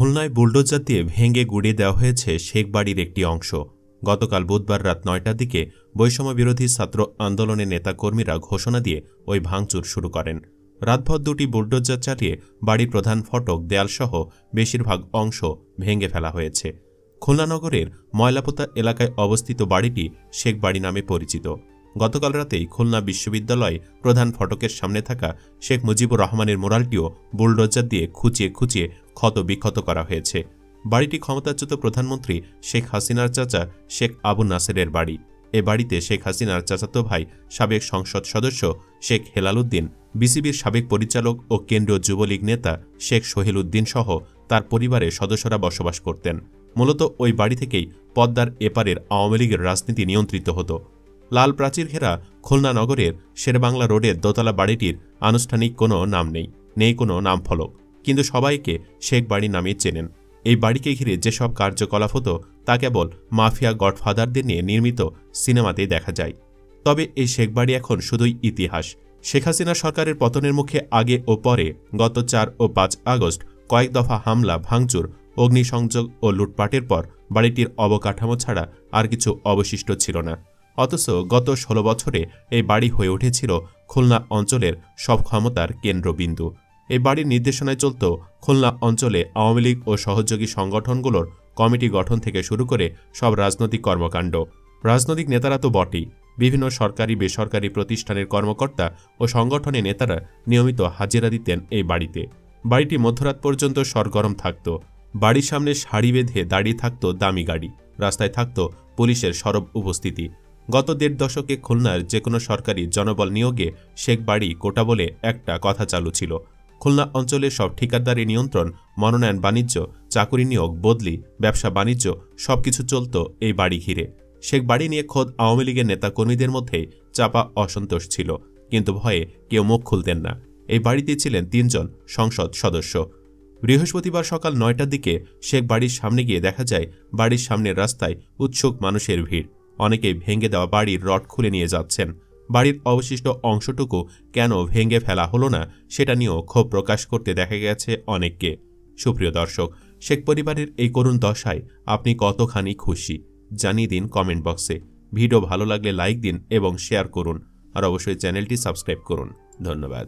খুলনায় বুলডোজার দিয়ে ভেঙে গুঁড়িয়ে দেওয়া হয়েছে শেখ বাড়ির একটি অংশ। গতকাল বুধবার রাত ৯টার দিকে বৈষম্য বিরোধী ছাত্র আন্দোলনের নেতাকর্মীরা ঘোষণা দিয়ে ওই ভাঙচুর শুরু করেন। রাতভর দুটি বুলডোজার চালিয়ে বাড়ির প্রধান ফটক, দেয়ালসহ বেশিরভাগ অংশ ভেঙে ফেলা হয়েছে। খুলনা নগরের ময়লাপোতা এলাকায় অবস্থিত বাড়িটি শেখ বাড়ি নামে পরিচিত। গতকাল রাতেই খুলনা বিশ্ববিদ্যালয় প্রধান ফটকের সামনে থাকা শেখ মুজিবুর রহমানের মোরালটিও বুলডোজার দিয়ে খুঁচিয়ে খুঁচিয়ে ক্ষত বিক্ষত করা হয়েছে। বাড়িটি ক্ষমতাচ্যুত প্রধানমন্ত্রী শেখ হাসিনার চাচা শেখ আবু নাসেরের বাড়ি। এ বাড়িতে শেখ হাসিনার চাচাতো ভাই সাবেক সংসদ সদস্য শেখ হেলাল উদ্দিন, বিসিবির সাবেক পরিচালক ও কেন্দ্রীয় যুবলীগ নেতা শেখ সোহেল উদ্দিন সহ তার পরিবারের সদস্যরা বসবাস করতেন। মূলত ওই বাড়ি থেকেই পদ্মার এপারের আওয়ামী লীগের রাজনীতি নিয়ন্ত্রিত হতো। লাল প্রাচীর ঘেরা খুলনা নগরের শেরবাংলা রোডের দোতলা বাড়িটির আনুষ্ঠানিক কোনো নাম নেই কোনো নামফলক, কিন্তু সবাইকে শেখ বাড়ি নামে চেনেন। এই বাড়িকে ঘিরে যেসব কার্যকলাপ হতো তা কেবল মাফিয়া গডফাদারদের নিয়ে নির্মিত সিনেমাতেই দেখা যায়। তবে এই শেখ বাড়ি এখন শুধুই ইতিহাস। শেখ হাসিনা সরকারের পতনের মুখে আগে ও পরে গত ৪ ও ৫ আগস্ট কয়েক দফা হামলা, ভাঙচুর, অগ্নিসংযোগ ও লুটপাটের পর বাড়িটির অবকাঠামো ছাড়া আর কিছু অবশিষ্ট ছিল না। অথচ গত ১৬ বছরে এই বাড়ি হয়ে উঠেছিল খুলনা অঞ্চলের সব ক্ষমতার কেন্দ্রবিন্দু। এই বাড়ির নির্দেশনায় চলত খুলনা অঞ্চলে আওয়ামী লীগ ও সহযোগী সংগঠনগুলোর কমিটি গঠন থেকে শুরু করে সব রাজনৈতিক কর্মকাণ্ড। রাজনৈতিক নেতারা তো বটেই, বিভিন্ন সরকারি বেসরকারি প্রতিষ্ঠানের কর্মকর্তা ও সংগঠনের নেতারা নিয়মিত হাজিরা দিতেন এই বাড়িতে। বাড়িটি মধ্যরাত পর্যন্ত সরগরম থাকত। বাড়ির সামনে সারি বেঁধে দাঁড়িয়ে থাকত দামি গাড়ি, রাস্তায় থাকত পুলিশের সরব উপস্থিতি। গত ১.৫ দশকে খুলনার যে কোনো সরকারি জনবল নিয়োগে শেখ বাড়ি কোটা বলে একটা কথা চালু ছিল। খুলনা অঞ্চলের সব ঠিকাদারি নিয়ন্ত্রণ, মনোনয়ন, বাণিজ্য, চাকুরি নিয়োগ, বদলি, ব্যবসা বাণিজ্য সবকিছু চলত এই বাড়ি ঘিরে। শেখ বাড়ি নিয়ে খোদ আওয়ামী লীগের নেতাকর্মীদের মধ্যেই চাপা অসন্তোষ ছিল, কিন্তু ভয়ে কেউ মুখ খুলতেন না। এই বাড়িতে ছিলেন ৩ জন সংসদ সদস্য। বৃহস্পতিবার সকাল ৯টার দিকে শেখ বাড়ির সামনে গিয়ে দেখা যায় বাড়ির সামনের রাস্তায় উৎসুক মানুষের ভিড়। অনেকেই ভেঙে দেওয়া বাড়ির রড খুলে নিয়ে যাচ্ছেন। বাড়ির অবশিষ্ট অংশটুকু কেন ভেঙে ফেলা হলো না সেটা নিয়েও ক্ষোভ প্রকাশ করতে দেখা গেছে অনেককে। সুপ্রিয় দর্শক, শেখ পরিবারের এই করুণ দশায় আপনি কতখানি খুশি জানিয়ে দিন কমেন্ট বক্সে। ভিডিও ভালো লাগলে লাইক দিন এবং শেয়ার করুন, আর অবশ্যই চ্যানেলটি সাবস্ক্রাইব করুন। ধন্যবাদ।